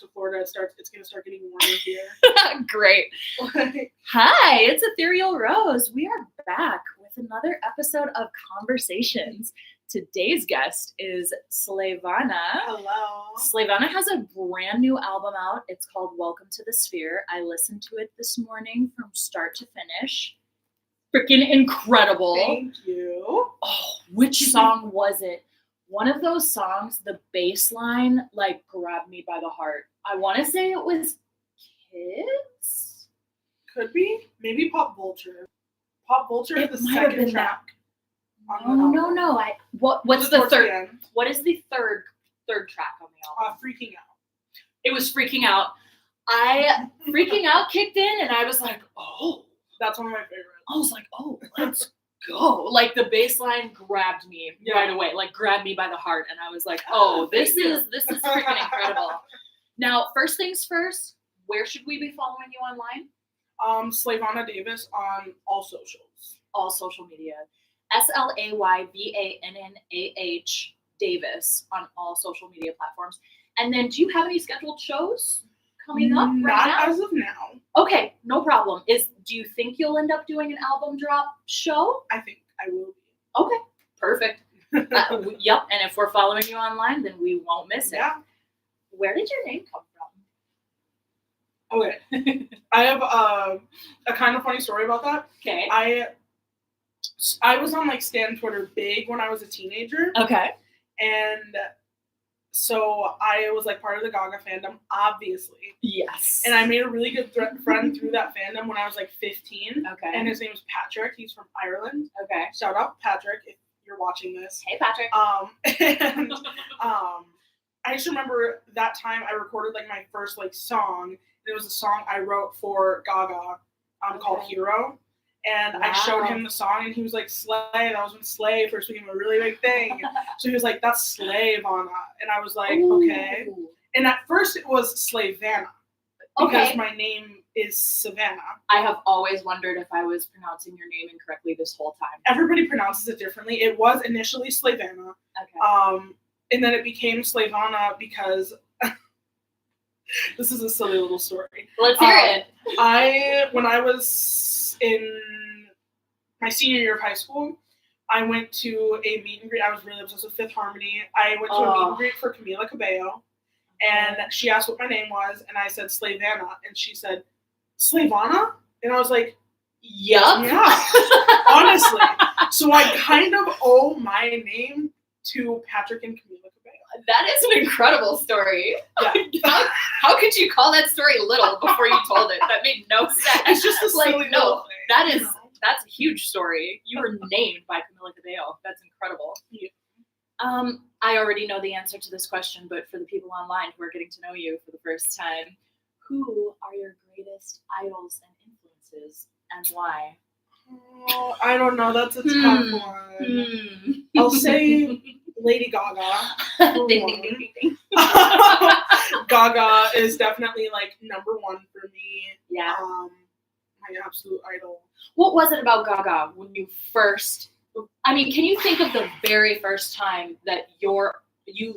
to Florida, it's going to start getting warmer here. Great. Hi, it's Ethereal Rose. We are back with another episode of Conversations. Today's guest is Slayvannah. Hello. Slayvannah has a brand new album out. It's called Welcome to the Sphere. I listened to it this morning from start to finish. Freaking incredible. Thank you. Oh, which song was it? One of those songs, the bass line, like, grabbed me by the heart. I want to say it was Kids? Could be. Maybe Pop Vulture. Pop Vulture is the second track. No. What's the third? End. What is the third track on the album? Freaking Out. It was Freaking Out. Freaking Out kicked in, and I was like, oh. That's one of my favorites. I was like, oh, let's go. Like, the bass line grabbed me right away. Like, grabbed me by the heart, and I was like, oh, this is freaking incredible. Now, first things first, where should we be following you online? Slayvannah Davis on all socials. All social media. Slayvannah Davis on all social media platforms. And then, do you have any scheduled shows coming up right now? Not as of now. Okay, no problem. Do you think you'll end up doing an album drop show? I think I will be. Okay, perfect. Yep, and if we're following you online, then we won't miss it. Yeah. Where did your name come from? Okay. I have a kind of funny story about that. Okay. I was on like Stan Twitter big when I was a teenager. Okay. And so I was like part of the Gaga fandom, obviously. Yes. And I made a really good friend through that fandom when I was like 15. Okay. And his name is Patrick. He's from Ireland. Okay. Shout out Patrick if you're watching this. Hey Patrick. And I just remember that time I recorded like my first like song. It was a song I wrote for Gaga called Hero. And I showed him the song, and he was like, Slay. That was when Slay first became a really big thing. So he was like, that's Slayvannah. And I was like, okay. And at first it was Slayvannah. Because my name is Savannah. I have always wondered if I was pronouncing your name incorrectly this whole time. Everybody pronounces it differently. It was initially Slayvannah. Okay. And then it became Slayvannah because... This is a silly little story. Let's hear it. When I was in my senior year of high school, I went to a meet and greet. I was really obsessed with Fifth Harmony. I went to a meet and greet for Camila Cabello, and she asked what my name was, and I said Slayvannah, and she said, Slayvannah? And I was like, yup. Yeah, honestly. So I kind of owe my name to Patrick and Camila Cabello. That is an incredible story. Yeah. How could you call that story little before you told it? That made no sense. It's just a silly little thing. That's a huge story. You were named by Camila Cabello. That's incredible. Yeah. I already know the answer to this question, but for the people online who are getting to know you for the first time, who are your greatest idols and influences, and why? Oh, I don't know. That's a tough one. I'll say Lady Gaga. Ding, ding, ding, ding. Gaga is definitely like number one for me. Yeah. My absolute idol. What was it about Gaga when you first? I mean, can you think of the very first time that you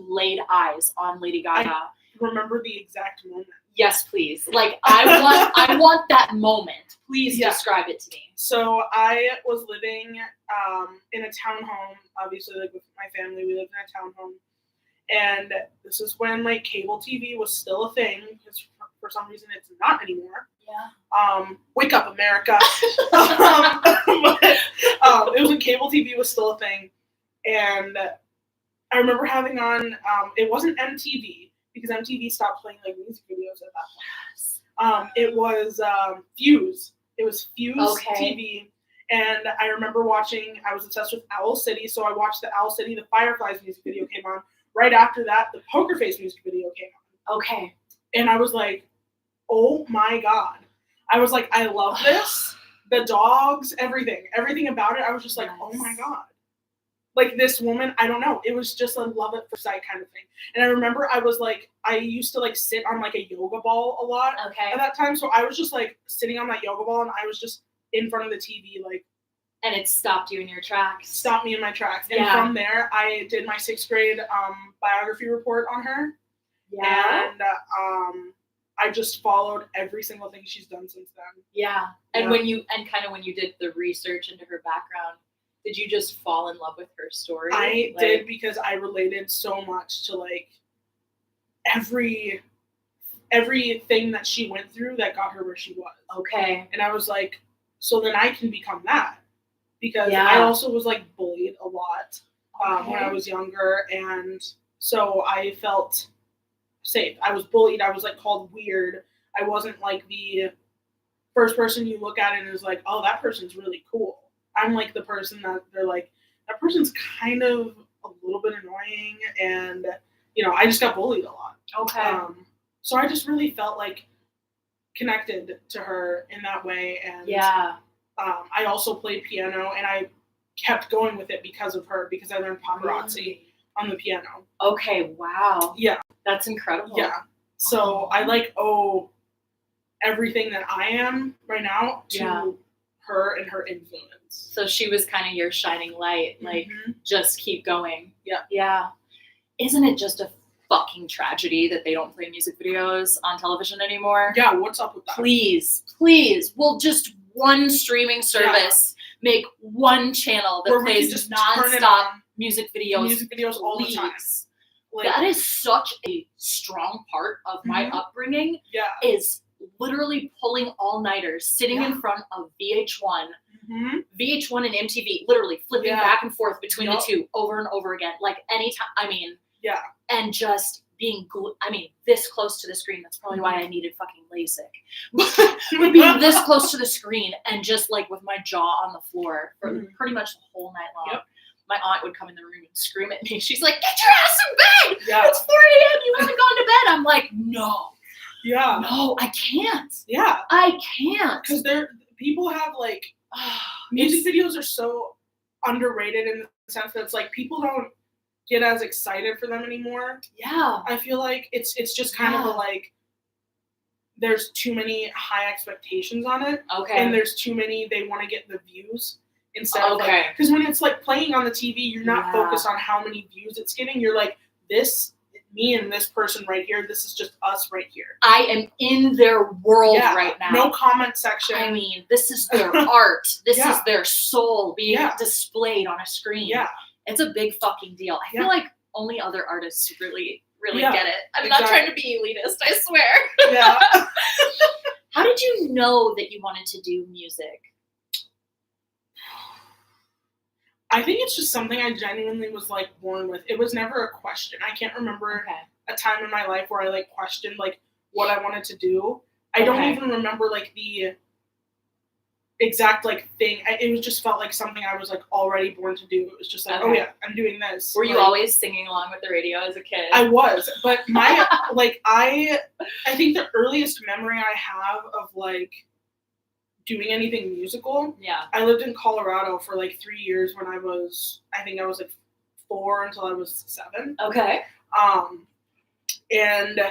laid eyes on Lady Gaga? I remember the exact moment. Yes, please. Like, I want that moment. Please describe it to me. So I was living in a townhome, obviously, like with my family. We lived in a townhome. And this is when, like, cable TV was still a thing, because for some reason it's not anymore. Yeah. Wake up, America. It was when cable TV was still a thing. And I remember having on, it wasn't MTV, because MTV stopped playing, like, music videos at that point. It was Fuse. It was Fuse TV. And I remember watching, I was obsessed with Owl City, so I watched the Owl City, the Fireflies music video came on. Right after that, the Poker Face music video came on. Okay. And I was like, oh my God. I was like, I love this. The dogs, everything about it. I was just like, oh my God. Like, this woman, I don't know. It was just a love at first sight kind of thing. And I remember I used to, like, sit on, like, a yoga ball a lot at that time. So I was just, like, sitting on that yoga ball, and I was just in front of the TV, like. And it stopped you in your tracks. Stopped me in my tracks. And from there, I did my 6th grade biography report on her. Yeah. And I just followed every single thing she's done since then. Yeah. And Yeah. when you did the research into her background, did you just fall in love with her story? I did, because I related so much to like everything that she went through that got her where she was. Okay. And I was like, so then I can become that, because Yeah. I also was like bullied a lot when I Okay. was younger, and so I felt safe. I was bullied. I was like called weird. I wasn't like the first person you look at and is like, oh, that person's really cool. I'm like the person that they're like, that person's kind of a little bit annoying, and I just got bullied a lot. Okay. So I just really felt like connected to her in that way, and Yeah. I also played piano, and I kept going with it because of her, because I learned paparazzi Really? on the piano. Okay. Wow. Yeah. That's incredible. Yeah. So I like owe everything that I am right now to Yeah. her and her influence. So she was kind of your shining light. Like, just keep going. Yeah. Yeah. Isn't it just a fucking tragedy that they don't play music videos on television anymore? Yeah, what's up with that? Please, will just one streaming service make one channel that Where we can plays just turn it nonstop on, music videos. music videos all the time. Please. Like, That is such a strong part of my upbringing, yeah. is literally pulling all-nighters, sitting in front of VH1 and MTV, literally flipping back and forth between the two over and over again. Like, anytime, and just being, this close to the screen. That's probably why I needed fucking LASIK. But being this close to the screen and just like with my jaw on the floor for pretty much the whole night long. Yep. My aunt would come in the room and scream at me. She's like, "Get your ass in bed! Yeah. It's 4 a.m. You haven't gone to bed." I'm like, "No. Yeah. No, I can't. Yeah. I can't." Because people have like music videos are so underrated in the sense that it's like people don't get as excited for them anymore. Yeah. I feel like it's just kind of a like, there's too many high expectations on it. Okay. And there's too many, they want to get the views instead of like, because when it's like playing on the TV, you're not focused on how many views it's getting. You're like, me and this person right here, this is just us right here. I am in their world right now. No comment section. I mean, this is their art. This is their soul being displayed on a screen. Yeah. It's a big fucking deal. I feel like only other artists really get it. I'm not trying to be elitist, I swear. Yeah. How did you know that you wanted to do music? I think it's just something I genuinely was like born with. It was never a question. I can't remember a time in my life where I like questioned like what I wanted to do. I don't even remember like the exact like thing. It was just felt like something I was like already born to do. It was just like, oh yeah, I'm doing this. Were you always singing along with the radio as a kid? I was, but my like I think the earliest memory I have of like doing anything musical. Yeah. I lived in Colorado for like 3 years when I think I was like 4 until I was 7. Okay. And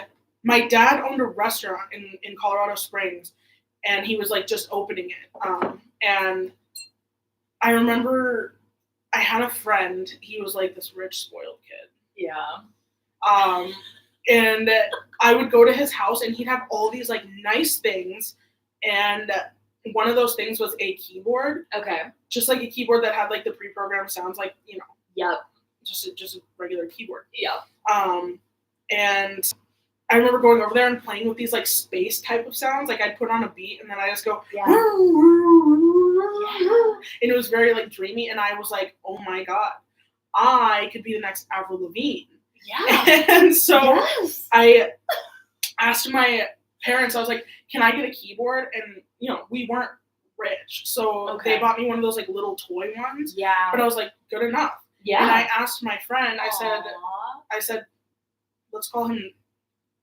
my dad owned a restaurant in Colorado Springs, and he was like just opening it. And I remember I had a friend, he was like this rich, spoiled kid. Yeah. And I would go to his house and he'd have all these like nice things, and one of those things was a keyboard. Okay. Just like a keyboard that had like the pre-programmed sounds, like, Yep. Just a regular keyboard. Yep. And I remember going over there and playing with these like space type of sounds. Like I'd put on a beat and then I just go, and it was very like dreamy. And I was like, oh my God, I could be the next Avril Lavigne. Yeah. And so I asked my parents, I was like, can I get a keyboard? And we weren't rich, so they bought me one of those like little toy ones. Yeah. But I was like, good enough. Yeah. And I asked my friend, I said, let's call him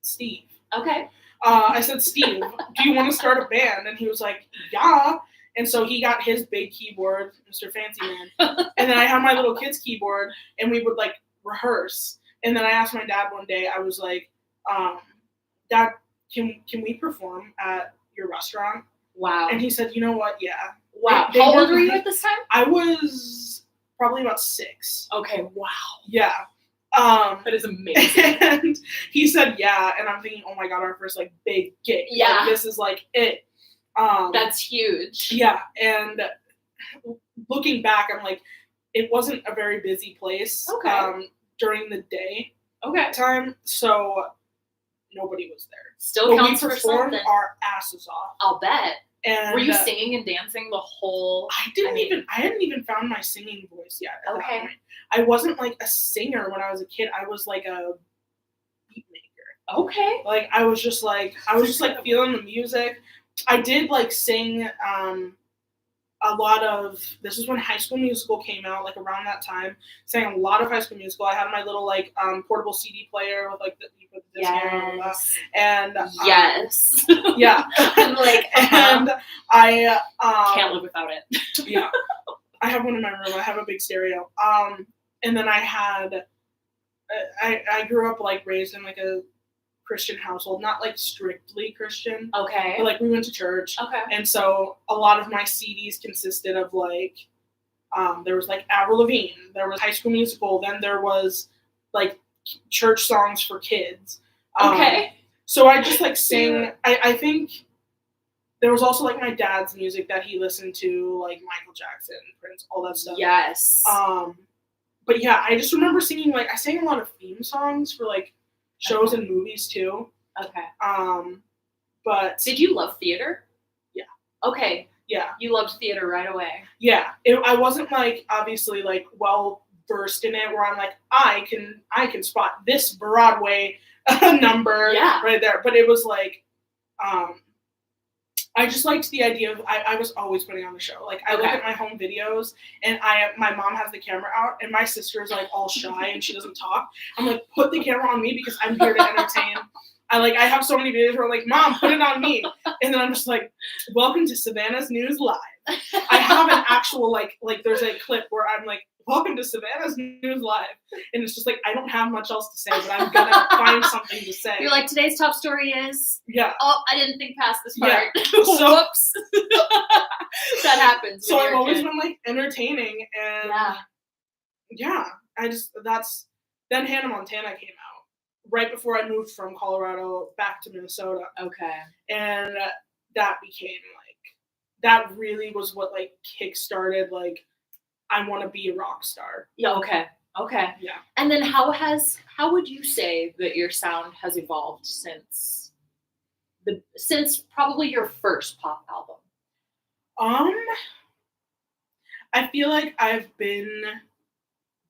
Steve. Okay. I said, Steve, do you want to start a band? And he was like, yeah. And so he got his big keyboard, Mr. Fancy Man. And then I had my little kid's keyboard, and we would like rehearse. And then I asked my dad one day, I was like, Dad, can we perform at your restaurant? Wow. And he said, you know what? Yeah. Wow. How old were you at this time? I was probably about 6. Okay. Wow. Yeah. That is amazing. And he said, yeah. And I'm thinking, oh my God, our first like big gig. Yeah. Like, this is like it. That's huge. Yeah. And looking back, I'm like, it wasn't a very busy place. Okay. During the day. Okay. Time. So nobody was there. Still counts we for performed something. our asses off. I'll bet. And were you singing and dancing the whole? I hadn't even found my singing voice yet. At Okay. that point. I wasn't like a singer when I was a kid. I was like a beat maker. Okay. Like I was just like feeling the music. I did like sing a lot of, this is when High School Musical came out, like around that time. Sang a lot of High School Musical. I had my little like portable CD player with like you put the disc in and all that. And yes. Yeah. I'm like, and I can't live without it. Yeah. I have one in my room. I have a big stereo. And then I had I grew up like raised in like a Christian household, not like strictly Christian. Okay. But like we went to church. Okay. And so a lot of my CDs consisted of like there was like Avril Lavigne, there was High School Musical, then there was like church songs for kids. Okay. So I just like sing. I think there was also like my dad's music that he listened to, like Michael Jackson, Prince, all that stuff. Yes. But yeah, I just remember singing, like I sang a lot of theme songs for like shows and movies too. Okay. But did you love theater? Yeah. Okay. Yeah. You loved theater right away. Yeah. I wasn't like obviously like well versed in it where I'm like I can spot this Broadway number right there. But it was like I just liked the idea of I was always putting on the show. Like I look at my home videos and my mom has the camera out and my sister is like all shy and she doesn't talk. I'm like, put the camera on me because I'm here to entertain. I have so many videos where I'm like, Mom, put it on me. And then I'm just like, welcome to Savannah's News Live. I have an actual like there's a clip where I'm like, welcome to Savannah's News Live. And it's just like, I don't have much else to say, but I'm going to find something to say. You're like, today's top story is, yeah. Oh, I didn't think past this part. Yeah. Whoops. That happens. So I've always been like entertaining and yeah, then Hannah Montana came out right before I moved from Colorado back to Minnesota. Okay. And that became like, that really was what like kickstarted like, I want to be a rock star. Yeah. Okay. Yeah. And then how would you say that your sound has evolved since probably your first pop album? I feel like I've been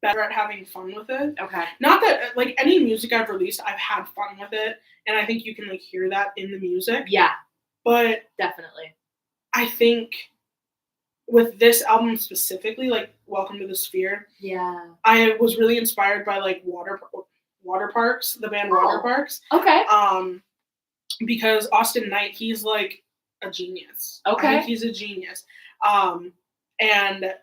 better at having fun with it. Okay. Not that like any music I've released, I've had fun with it, and I think you can like hear that in the music. Yeah. But definitely. I think with this album specifically, like Welcome to the Sphere, I was really inspired by like Water Parks, the band Water Parks. Okay. Because Austin Knight, he's like a genius. Okay. I think he's a genius. And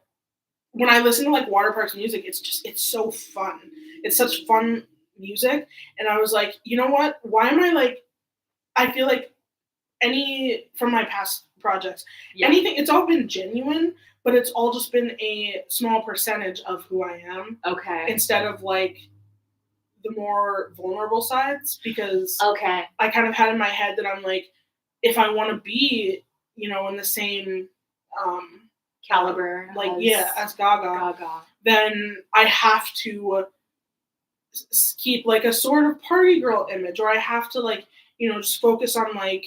when I listen to like Water Parks music, it's so fun. It's such fun music. And I was like, you know what? Why am I like, I feel like from my past projects, anything, it's all been genuine, but it's all just been a small percentage of who I am. Okay. Instead of like the more vulnerable sides, because I kind of had in my head that I'm like, if I want to be, you know, in the same caliber, like as Gaga, then I have to keep like a sort of party girl image, or I have to like, you know, just focus on like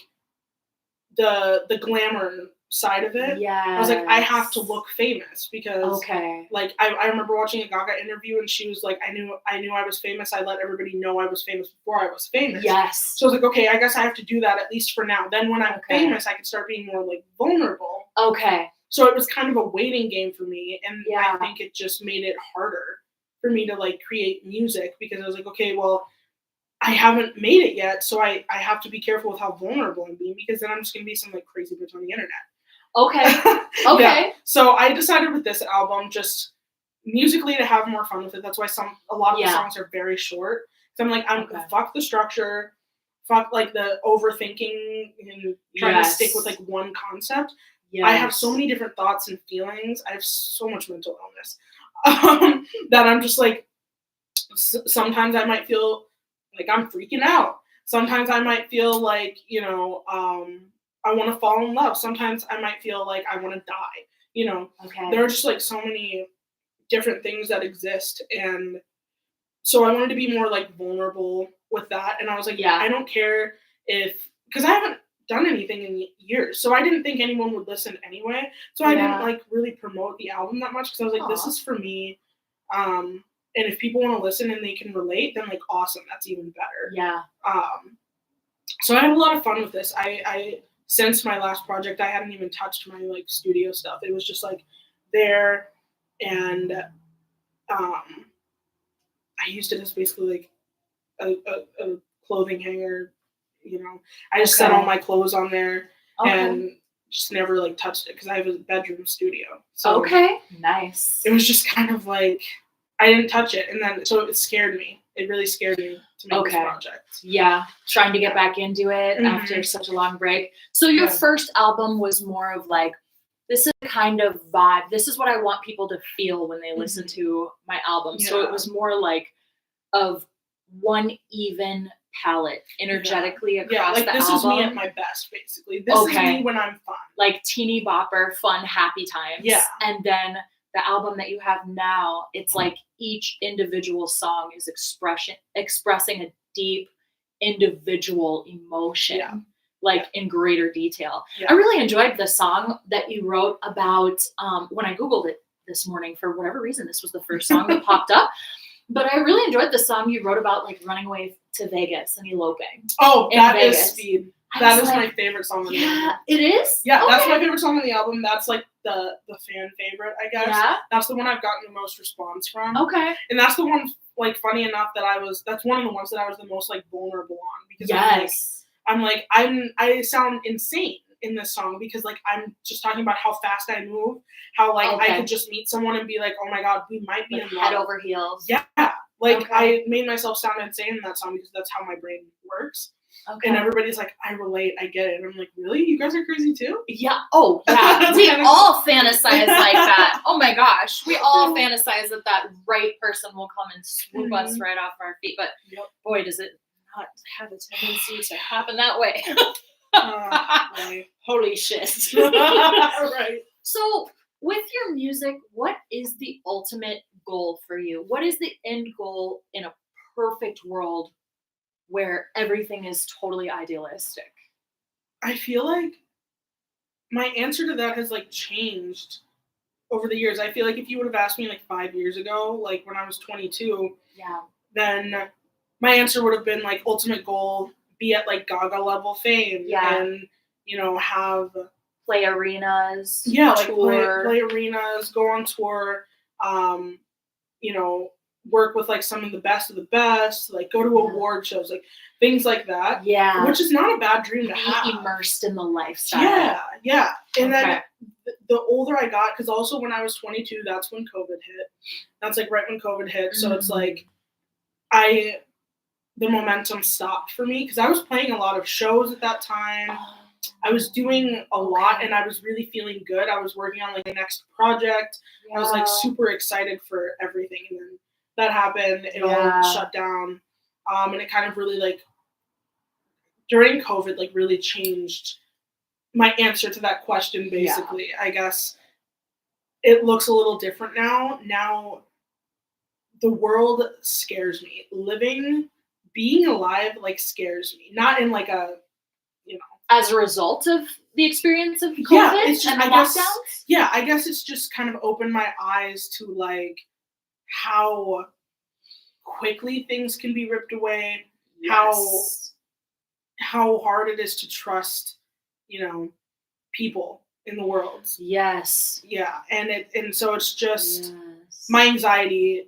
the glamour side of it. Yeah. I was like, I have to look famous because like I remember watching a Gaga interview and she was like, I knew I was famous. I let everybody know I was famous before I was famous. Yes. So I was like, okay, I guess I have to do that at least for now. Then when I'm famous, I can start being more like vulnerable. Okay. So it was kind of a waiting game for me, and I think it just made it harder for me to like create music because I was like, okay, well, I haven't made it yet, so I have to be careful with how vulnerable I'm being because then I'm just gonna be some like crazy bitch on the internet. Okay. Yeah. So I decided with this album just musically to have more fun with it. That's why a lot of the songs are very short. So I'm like, fuck the structure, fuck like the overthinking and trying to stick with like one concept. Yes. I have so many different thoughts and feelings. I have so much mental illness that I'm just like, Sometimes I might feel like I'm freaking out. Sometimes I might feel like, I want to fall in love. Sometimes I might feel like I want to die. Okay. There are just like so many different things that exist. And so I wanted to be more like vulnerable with that. And I was like, Yeah. I don't care because I haven't done anything in years. So I didn't think anyone would listen anyway. So I didn't like really promote the album that much because I was like, this is for me. And if people want to listen and they can relate, then like awesome, that's even better. Yeah. So I had a lot of fun with this. I since my last project, I hadn't even touched my like studio stuff. It was just like there, and I used it as basically like a clothing hanger. I just set all my clothes on there and just never like touched it because I have a bedroom studio. So nice. It was just kind of like I didn't touch it, and then so it scared me. It really scared me to make this project. Yeah, trying to get back into it after such a long break. So your first album was more of like, this is the kind of vibe. This is what I want people to feel when they listen to my album. Yeah. So it was more like of one even palette energetically across the album. This is me at my best, basically. This is me when I'm fun. Like teeny bopper, fun, happy times. Yeah. And then the album that you have now, it's like each individual song is expressing a deep individual emotion, in greater detail. Yeah. I really enjoyed the song that you wrote about when I Googled it this morning. For whatever reason, this was the first song that popped up. But I really enjoyed the song you wrote about like running away to Vegas and eloping. Oh, that is Speed. That is my favorite song on the album. Yeah, it is? Yeah, that's my favorite song on the album. That's like the fan favorite, I guess. Yeah. That's the one I've gotten the most response from. Okay. And that's the one, like, funny enough that that's one of the ones that I was the most like vulnerable on. Because I sound insane in this song because like I'm just talking about how fast I move, how like I could just meet someone and be like, oh my god, we might be in love. Head over heels. Yeah. Like I made myself sound insane in that song because that's how my brain works. Okay. And everybody's like, I relate, I get it. And I'm like, really? You guys are crazy too? Yeah. Oh, yeah. We all fantasize like that. Oh my gosh. We all fantasize that right person will come and swoop us right off our feet. But boy, does it not have a tendency to happen that way. Holy shit. Right. So with your music, what is the ultimate goal for you? What is the end goal in a perfect world where everything is totally idealistic? I feel like my answer to that has like changed over the years. I feel like if you would have asked me like 5 years ago, like when I was 22, then my answer would have been like ultimate goal, be at like Gaga level fame and, have play arenas. Yeah, like play arenas, go on tour, work with like some of the best, like go to award shows, like things like that. Yeah. Which is not a bad dream to have. Be immersed in the lifestyle. Yeah. And then the older I got, because also when I was 22, that's when COVID hit. That's like right when COVID hit. So it's like the momentum stopped for me because I was playing a lot of shows at that time. I was doing a lot and I was really feeling good. I was working on like the next project. I was like super excited for everything. And then that happened. It all shut down. And it kind of really like during COVID, like really changed my answer to that question, basically. I guess it looks a little different now. Now the world scares me. Being alive, like scares me. Not in like a, as a result of the experience of COVID it's just, and the lockdowns? I guess it's just kind of opened my eyes to like how quickly things can be ripped away, how hard it is to trust, people in the world. Yes. Yeah, and so it's just my anxiety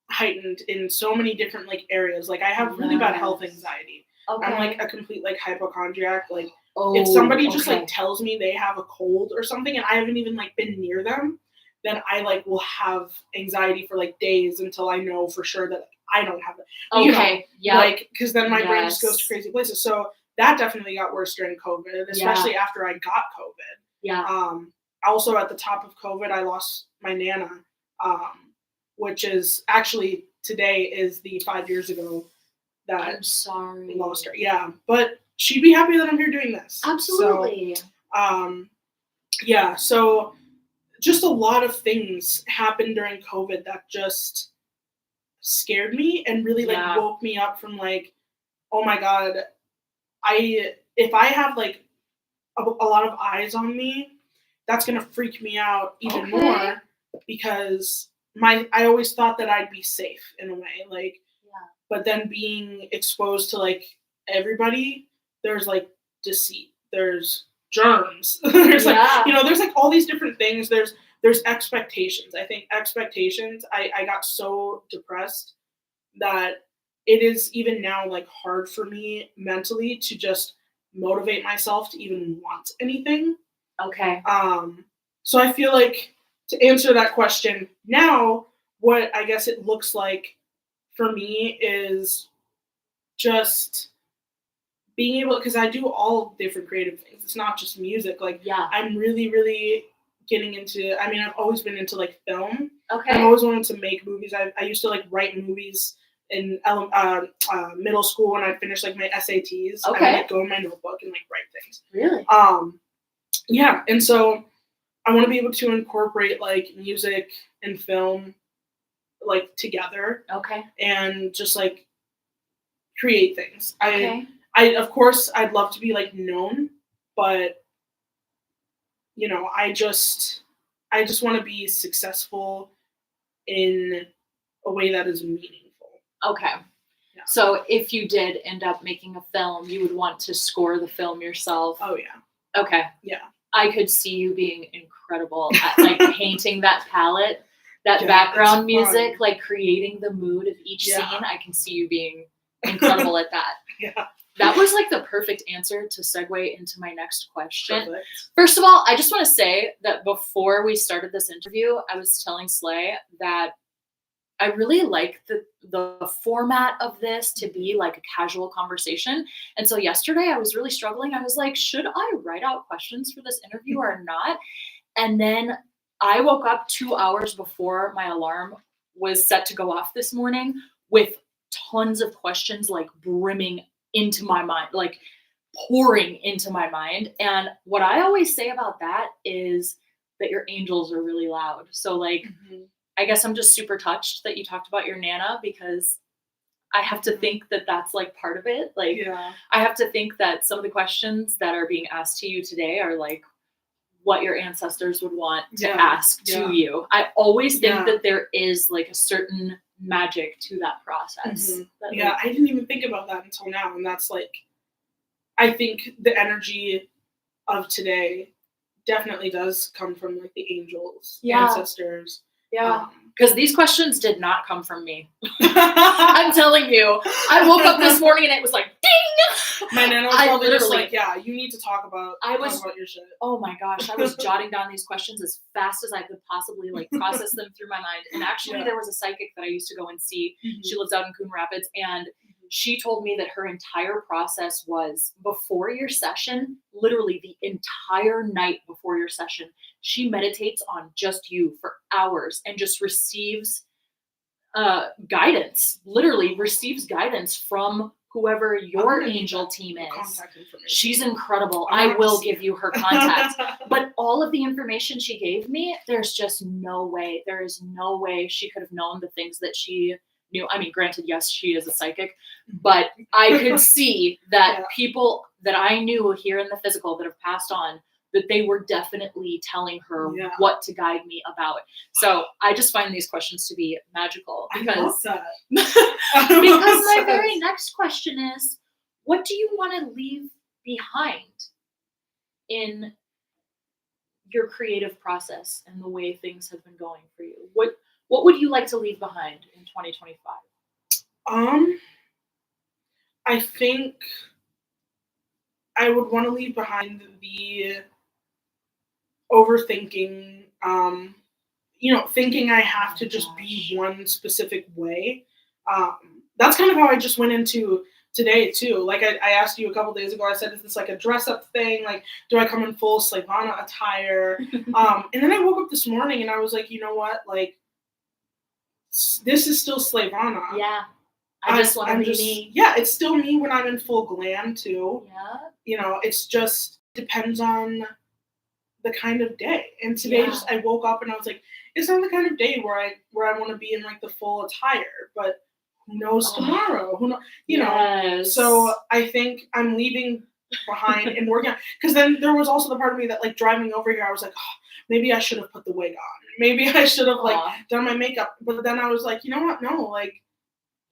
heightened in so many different like areas. Like I have really bad health anxiety. Okay. I'm like a complete like hypochondriac. Like if somebody just like tells me they have a cold or something and I haven't even like been near them, then I like will have anxiety for like days until I know for sure that I don't have it. Like because then my brain just goes to crazy places. So that definitely got worse during COVID, especially after I got COVID. Yeah. Also at the top of COVID, I lost my Nana, which is actually today is the 5 years ago that I'm sorry. lost her. Yeah, but she'd be happy that I'm here doing this. Absolutely. So, yeah, so just a lot of things happened during COVID that just scared me and really like woke me up from like, oh my God, if I have like a lot of eyes on me, that's gonna freak me out even more because I always thought that I'd be safe in a way, like, but then being exposed to like everybody, there's like deceit, there's germs, there's like, you know, there's like all these different things. There's expectations. I think expectations. I got so depressed that it is even now like hard for me mentally to just motivate myself to even want anything. Okay. So I feel like to answer that question now, what I guess it looks like for me is just being able, because I do all different creative things. It's not just music. Like, I'm really, really getting into, I mean, I've always been into like film. Okay. I've always wanted to make movies. I used to like write movies in middle school when I finished like my SATs. I would like go in my notebook and like write things. Really? Yeah. And so I want to be able to incorporate like music and film like together. Okay. And just like create things. I of course I'd love to be like known, but you know, I just want to be successful in a way that is meaningful. Okay. Yeah. So if you did end up making a film, you would want to score the film yourself. Oh yeah. Okay. Yeah. I could see you being incredible at like painting that palette, that background music, like creating the mood of each scene. I can see you being incredible at that. Yeah. That was like the perfect answer to segue into my next question. Perfect. First of all, I just want to say that before we started this interview, I was telling Slay that I really like the format of this to be like a casual conversation. And so yesterday I was really struggling. I was like, should I write out questions for this interview or not? And then I woke up 2 hours before my alarm was set to go off this morning with tons of questions like brimming into my mind, like pouring into my mind. And what I always say about that is that your angels are really loud. So like, I guess I'm just super touched that you talked about your Nana, because I have to think that that's like part of it. Like, I have to think that some of the questions that are being asked to you today are like what your ancestors would want to ask to you. I always think that there is like a certain magic to that process. That, like, I didn't even think about that until now. And that's like, I think the energy of today definitely does come from like the angels, ancestors. Yeah. Because these questions did not come from me. I'm telling you. I woke up this morning and it was like, ding! My nana was probably just like, you need to talk about your shit. Oh my gosh. I was jotting down these questions as fast as I could possibly like process them through my mind. And actually there was a psychic that I used to go and see. She lives out in Coon Rapids, and she told me that her entire process was before your session, literally the entire night before your session, she meditates on just you for hours and just receives guidance, literally receives guidance from whoever your angel team is. She's incredible. I will give you her contact. But all of the information she gave me, there's just no way. There is no way she could have known the things that she knew. I mean, granted, yes, she is a psychic, but I could see that people that I knew here in the physical that have passed on, that they were definitely telling her what to guide me about. So I just find these questions to be magical because, because my very next question is, what do you want to leave behind in your creative process and the way things have been going for you? What would you like to leave behind in 2025? I think I would want to leave behind the overthinking, thinking I have to just be one specific way. That's kind of how I just went into today too. Like I asked you a couple days ago, I said, is this like a dress up thing? Like, do I come in full Slayvannah attire? And then I woke up this morning and I was like, you know what? Like, this is still Slayvannah. Yeah. I just want to be me. Yeah, it's still me when I'm in full glam too. Yeah. You know, it's just depends on the kind of day. And today just I woke up and I was like, it's not the kind of day where I want to be in like the full attire, but who knows tomorrow? Who knows? You know. So I think I'm leaving behind and working on, because then there was also the part of me that like driving over here, I was like, oh, maybe I should have put the wig on. Maybe I should have like done my makeup. But then I was like, you know what? No, like,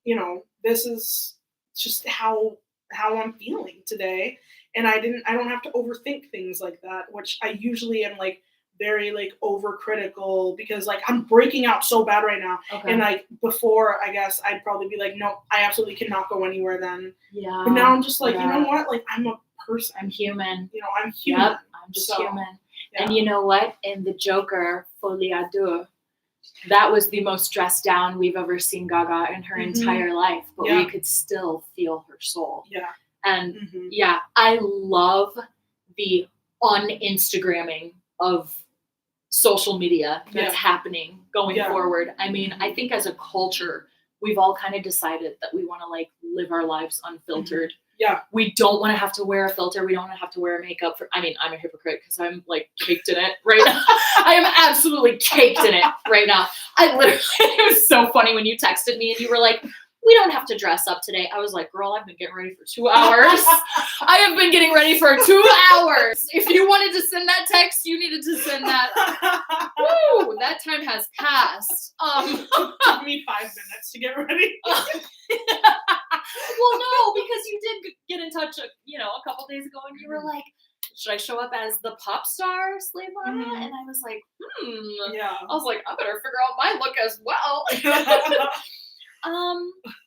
you know, this is just how I'm feeling today. And I don't have to overthink things like that, which I usually am like very like overcritical, because like I'm breaking out so bad right now. Okay. And like before, I guess I'd probably be like, no, I absolutely cannot go anywhere then. Yeah. But now I'm just like, you know what? Like I'm a person. I'm human. You know, I'm human. Yep, I'm just human. Yeah. And you know what? In the Joker, Folie à Deux, that was the most dressed down we've ever seen Gaga in her entire life, but we could still feel her soul. Yeah. And I love the un-Instagramming of social media that's happening going forward. I mean, I think as a culture, we've all kind of decided that we want to like live our lives unfiltered. Yeah. We don't want to have to wear a filter. We don't want to have to wear makeup. I mean, I'm a hypocrite because I'm like caked in it right now. I am absolutely caked in it right now. It was so funny when you texted me and you were like, we don't have to dress up today. I was like, girl, I've been getting ready for 2 hours. I have been getting ready for 2 hours. If you wanted to send that text, you needed to send that. Woo, that time has passed. Took me 5 minutes to get ready. Well, no, because you did get in touch, a couple days ago, and you were like, should I show up as the pop star Slayvannah? And I was like, Yeah. I was like, I better figure out my look as well.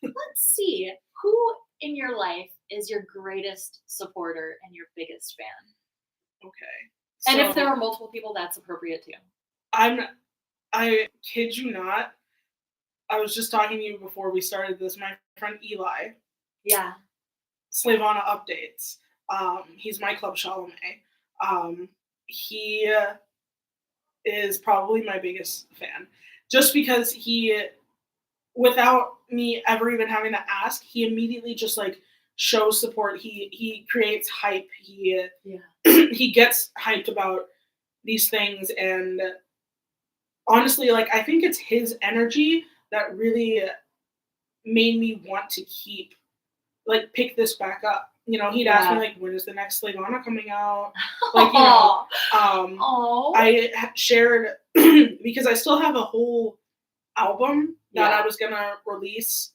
Let's see. Who in your life is your greatest supporter and your biggest fan? Okay. And if there are multiple people, that's appropriate too. I kid you not. I was just talking to you before we started this. My friend Eli. Yeah. Slayvannah updates. He's my Club Chalamet. He is probably my biggest fan, just because he, without me ever even having to ask, he immediately just like shows support. He creates hype. He gets hyped about these things, and honestly, like I think it's his energy that really made me want to pick this back up. You know, he'd ask me like, when is the next Slayvannah coming out? Like, I shared because I still have a whole album that I was gonna release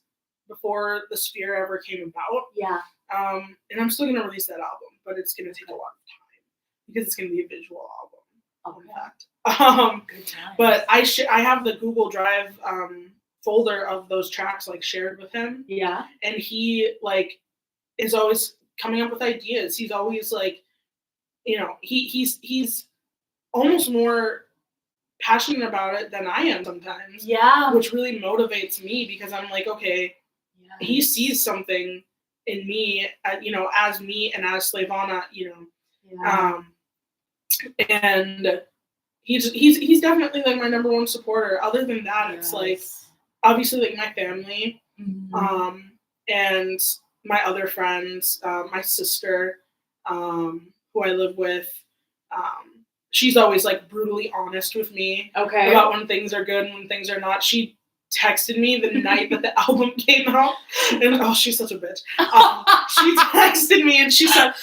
before the Sphere ever came about. Yeah. And I'm still gonna release that album, but it's gonna take a lot of time because it's gonna be a visual album. In fact. Good time. But I have the Google Drive folder of those tracks like shared with him. Yeah. And he like is always coming up with ideas. He's always like, he's almost more passionate about it than I am sometimes. Yeah. Which really motivates me because I'm like, okay, he sees something in me, as me and as Slayvannah, and he's definitely like my number one supporter. Other than that, it's like obviously like my family, and my other friends, my sister, who I live with. She's always like brutally honest with me about when things are good and when things are not. She texted me the night that the album came out, and she's such a bitch. She texted me and she said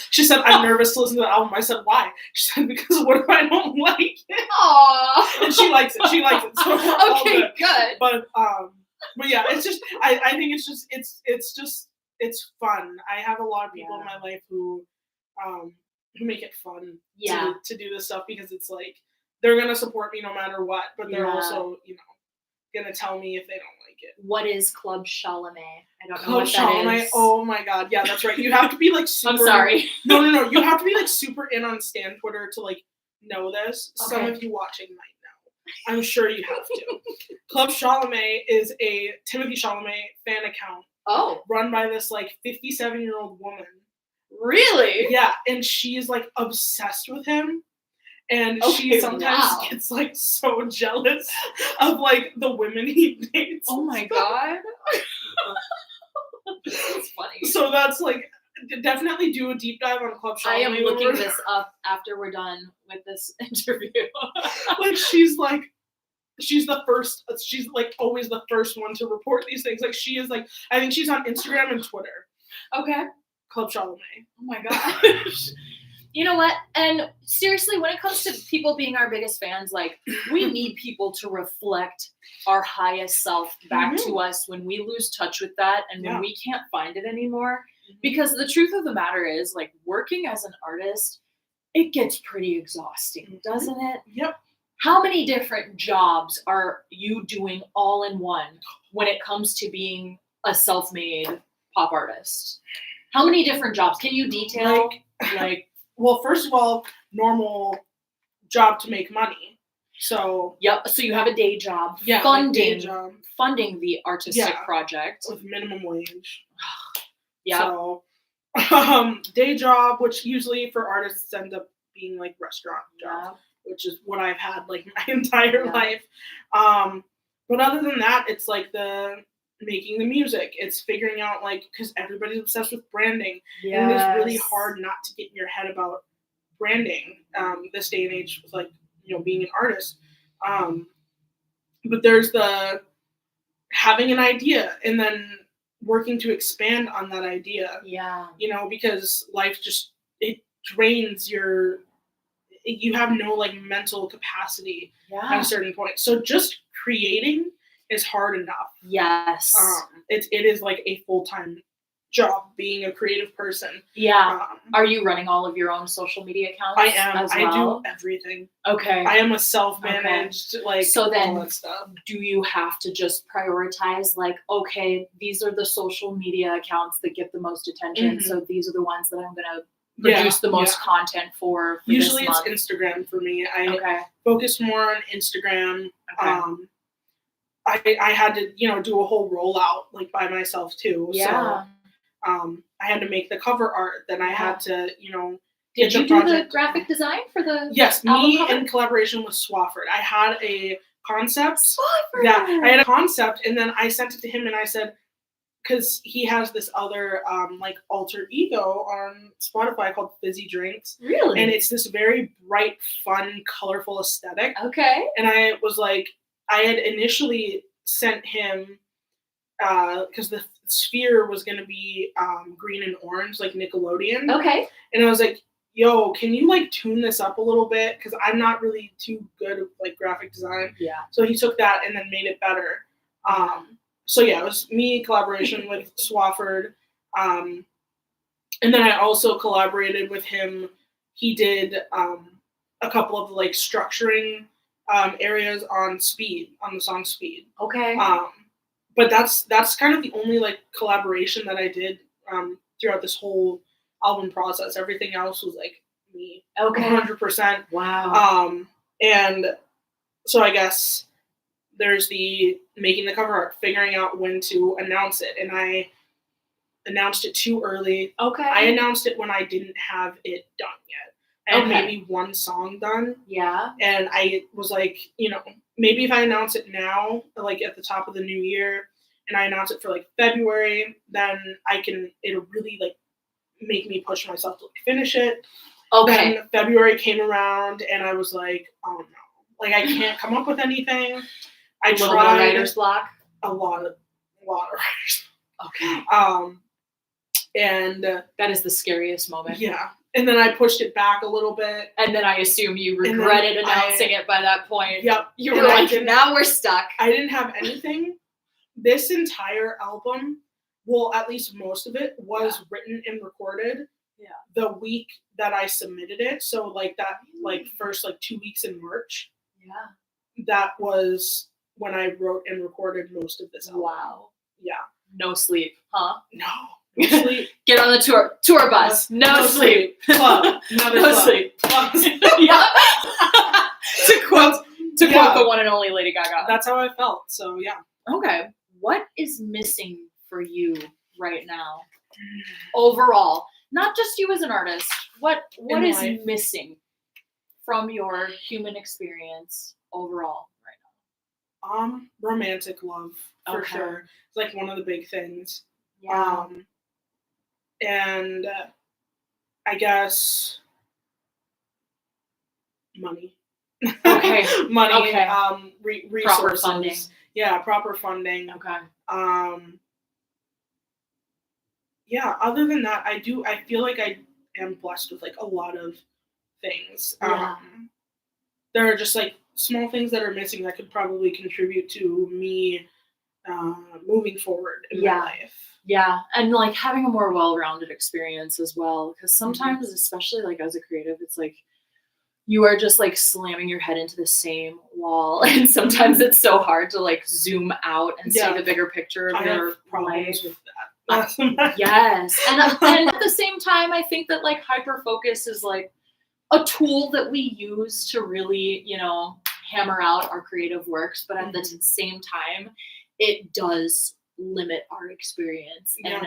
I'm nervous to listen to the album. I said, why? She said, because what if I don't like it? Aww. And she likes it. So okay, good. But yeah, it's just I think it's fun. I have a lot of people in my life who make it fun to do this stuff, because it's like they're gonna support me no matter what, but they're also gonna tell me if they don't like it. What is Club Chalamet? I don't know what Chalamet, that is. Oh my god, yeah, that's right. You have to be like super. I'm sorry. No. You have to be like super in on Stan Twitter to like know this. Okay. Some of you watching might know. I'm sure you have to. Club Chalamet is a Timothy Chalamet fan account. Run by this like 57-year-old woman. Really? Yeah, and she's like obsessed with him, And Okay, she sometimes wow. gets like so jealous of like the women he dates. Oh my god. This is funny. So that's like, definitely do a deep dive on Club I am Charlemagne. looking this up after we're done with this interview. Like she's the first. She's like always the first one to report these things. Like she is like, I think she's on Instagram and Twitter. Okay. Club Charlemagne. Oh my gosh. You know what? And seriously, when it comes to people being our biggest fans, like we need people to reflect our highest self back to us when we lose touch with that and when we can't find it anymore. Because the truth of the matter is, like, working as an artist, it gets pretty exhausting, doesn't it? Yep. How many different jobs are you doing all in one when it comes to being a self-made pop artist? How many different jobs? Can you detail? Like, well, first of all, normal job to make money. So yep. So you have a day job, day job. funding the artistic project with minimum wage. Yeah. So, day job, which usually for artists ends up being like restaurant job, which is what I've had like my entire life. But other than that, it's like the making the music. It's figuring out like, because everybody's obsessed with branding, and it is really hard not to get in your head about branding. This day and age, with like, you know, being an artist. But there's the having an idea and then working to expand on that idea. Yeah. You know, because life just, it drains you have no like mental capacity at a certain point. So just creating is hard enough. Yes. It is like a full-time job being a creative person. Yeah. Are you running all of your own social media accounts? I am. As well? I do everything. Okay. I am a self-managed, like, so then, all that stuff. Do you have to just prioritize, like, okay, these are the social media accounts that get the most attention, so these are the ones that I'm going to produce the most content for Usually this it's month? Instagram for me. I focus more on Instagram. Okay. I had to, you know, do a whole rollout like by myself too. Yeah. So I had to make the cover art. Then I had to, you know, did you do the graphic design for the me in collaboration with Swafford. I had a concept. Swafford. Yeah, I had a concept, and then I sent it to him, and I said, because he has this other like alter ego on Spotify called Fizzy Drinks. Really? And it's this very bright, fun, colorful aesthetic. Okay. And I was like, I had initially sent him, because the sphere was going to be green and orange, like Nickelodeon. Okay. And I was like, yo, can you like tune this up a little bit? Because I'm not really too good at like graphic design. Yeah. So he took that and then made it better. So yeah, it was me collaboration with Swafford. And then I also collaborated with him. He did a couple of like structuring areas on the song Speed. Okay. But that's kind of the only like collaboration that I did throughout this whole album process. Everything else was like me. Okay. 100%. Wow. And so I guess there's the making the cover art, figuring out when to announce it. And I announced it too early. Okay. I announced it when I didn't have it done yet. I had maybe one song done. Yeah. And I was like, you know, maybe if I announce it now, like at the top of the new year, and I announce it for like February, then it'll really like make me push myself to like finish it. Okay. Then February came around and I was like, oh no. Like I can't come up with anything. I tried writer's block. A lot of writers. Okay. And that is the scariest moment. Yeah. And then I pushed it back a little bit. And then I assume you regretted announcing it by that point. Yep. You were like, now we're stuck. I didn't have anything. This entire album, well, at least most of it, was written and recorded the week that I submitted it. So like that, like first like 2 weeks in March. Yeah. That was when I wrote and recorded most of this album. Wow. Yeah. No sleep, huh? No. No sleep. Get on the tour bus. No sleep. Club. No sleep. Yeah. to quote the one and only Lady Gaga. That's how I felt. So yeah. Okay. What is missing for you right now? Overall, not just you as an artist. What is missing from your human experience overall right Romantic love for Okay. sure. It's like one of the big things. now? And I guess money. Okay. Money. Okay. Resources. Proper funding. Yeah, proper funding. Okay. Yeah. Other than that, I feel like I am blessed with like a lot of things. Yeah. There are just like small things that are missing that could probably contribute to me moving forward in my life. Yeah, and like having a more well-rounded experience as well, because sometimes, especially like as a creative, it's like you are just like slamming your head into the same wall, and sometimes it's so hard to like zoom out and see the bigger picture of your problems life. with that. Yes, and at the same time, I think that like hyper focus is like a tool that we use to really, hammer out our creative works, but at the same time, it does limit our experience and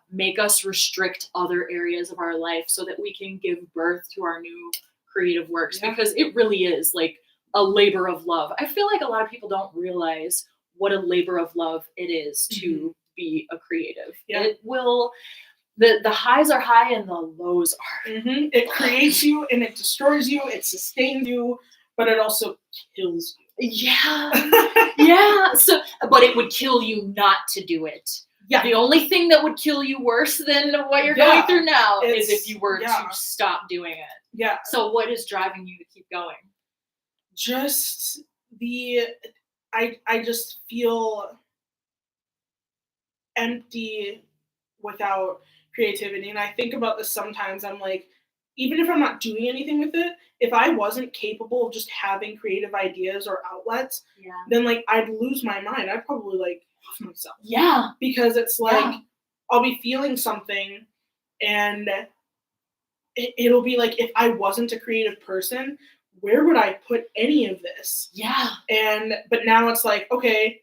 make us restrict other areas of our life so that we can give birth to our new creative works because it really is like a labor of love. I feel like a lot of people don't realize what a labor of love it is to be a creative. It will the highs are high and the lows are. It creates you and it destroys you, it sustains you, but it also kills you. Yeah. So, but it would kill you not to do it. Yeah. The only thing that would kill you worse than what you're going through now is if you were to stop doing it. Yeah. So what is driving you to keep going? Just I just feel empty without creativity. And I think about this sometimes. I'm like, even if I'm not doing anything with it, if I wasn't capable of just having creative ideas or outlets, then like I'd lose my mind. I'd probably like off myself. Yeah. Because it's like I'll be feeling something and it'll be like if I wasn't a creative person, where would I put any of this? Yeah. But now it's like, okay,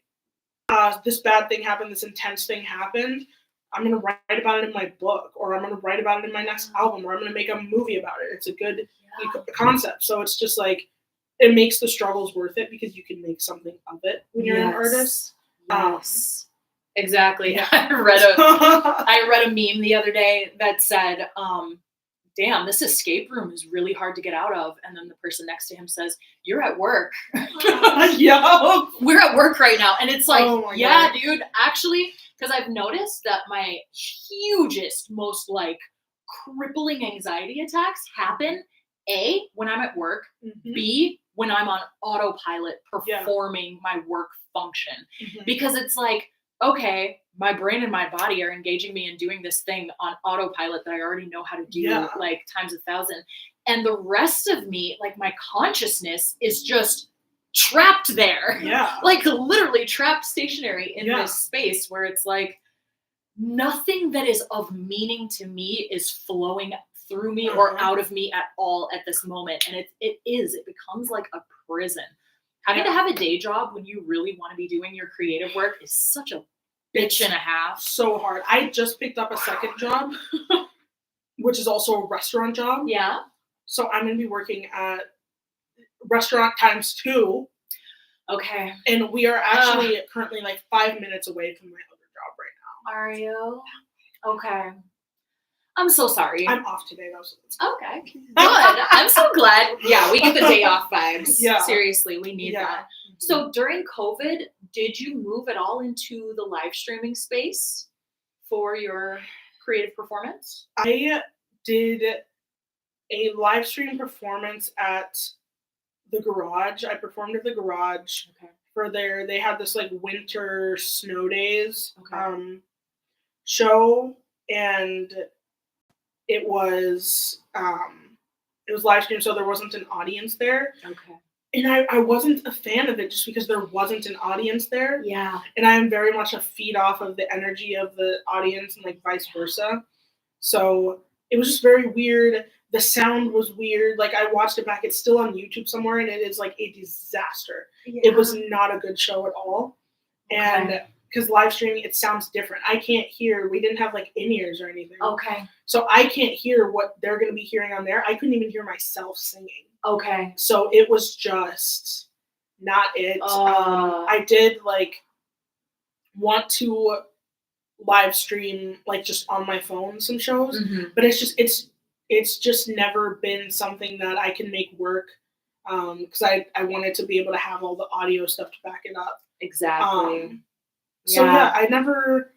this bad thing happened, this intense thing happened. I'm going to write about it in my book, or I'm going to write about it in my next album, or I'm going to make a movie about it. It's a good concept. So it's just like, it makes the struggles worth it because you can make something of it when you're an artist. Yes. Exactly. Yeah. I read a meme the other day that said, damn, this escape room is really hard to get out of. And then the person next to him says, you're at work. We're at work right now. And it's like, God. Dude, actually, because I've noticed that my hugest, most like crippling anxiety attacks happen, A, when I'm at work, B, when I'm on autopilot performing my work function. Because it's like, okay, my brain and my body are engaging me in doing this thing on autopilot that I already know how to do like times 1,000. And the rest of me, like my consciousness is just trapped there. Yeah. Like literally trapped stationary in this space where it's like nothing that is of meaning to me is flowing through me or out of me at all at this moment. And it becomes like a prison. Having to have a day job when you really want to be doing your creative work is such a bitch and a half. So hard. I just picked up a second job, which is also a restaurant job. Yeah. So I'm going to be working at restaurant times 2. Okay. And we are actually currently like 5 minutes away from my other job right now. Are you? Okay. I'm so sorry. I'm off today though. Okay. Good. I'm so glad. Yeah, we get the day off vibes. Yeah. Seriously, we need that. So during COVID, did you move at all into the live streaming space for your creative performance? I did a live stream performance at the garage. I performed at the garage they had this like winter snow days show, and it was live streamed, so there wasn't an audience there. Okay. And I wasn't a fan of it just because there wasn't an audience there. Yeah. And I am very much a feed off of the energy of the audience and like vice versa. So it was just very weird. The sound was weird. Like I watched it back. It's still on YouTube somewhere and it is like a disaster. Yeah. It was not a good show at all. And because live streaming, it sounds different. I can't hear. We didn't have like in-ears or anything. Okay. So I can't hear what they're going to be hearing on there. I couldn't even hear myself singing. Okay. So it was just not it. I did like want to live stream like just on my phone some shows, but it's just never been something that I can make work, because I wanted to be able to have all the audio stuff to back it up. Exactly. So yeah, I've never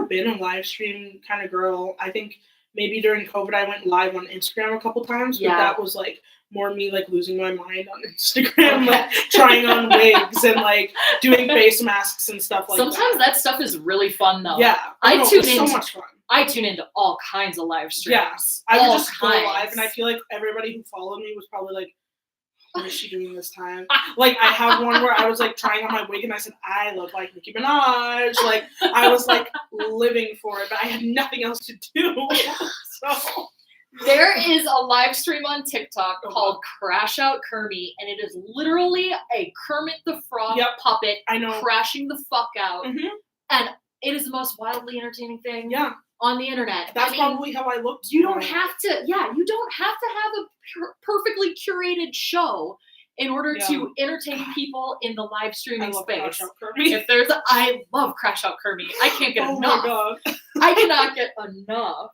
been a live stream kind of girl. I think maybe during COVID I went live on Instagram a couple times, but that was like more me like losing my mind on Instagram, like trying on wigs and like doing face masks and stuff like that. Sometimes that stuff is really fun though. Yeah. It's so much fun. I tune into all kinds of live streams. Yeah. I would just go live, and I feel like everybody who followed me was probably like, what is she doing this time? Like, I have one where I was like trying on my wig and I said, I look like Nicki Minaj. Like, I was like living for it, but I had nothing else to do. So there is a live stream on TikTok called Crash Out Kermit, and it is literally a Kermit the Frog puppet crashing the fuck out. And it is the most wildly entertaining thing on the internet. That's probably how I looked. You don't have to, you don't have to have a perfectly curated show in order to entertain people in the live streaming space. I love Crash Out Kermit. I can't get enough. My God. I cannot get enough.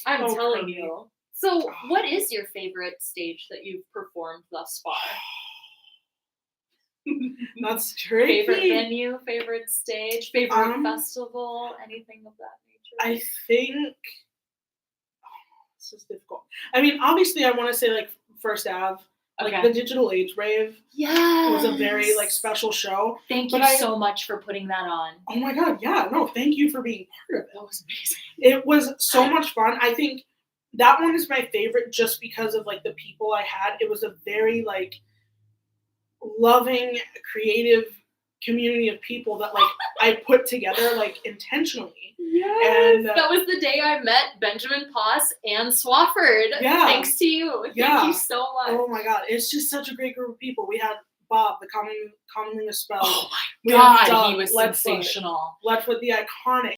I'm telling you. So, what is your favorite stage that you've performed thus far? That's tricky. Favorite venue, favorite stage, favorite festival, anything of that nature? I think this is difficult. I mean, obviously, I want to say like First Ave, like the Digital Age Rave. Yes, was a very like special show. Thank you so much for putting that on. Oh my God, yeah, no, thank you for being part of it. That was amazing. It was so much fun. I think that one is my favorite just because of like the people I had. It was a very like loving, creative community of people that like I put together like intentionally. Yes, and that was the day I met Benjamin Poss and Swafford. Yeah, thanks to you. Thank you so much. Oh my God, it's just such a great group of people. We had Bob, the commonly misspelled. Oh my God, he was sensational. Leadfoot, the iconic.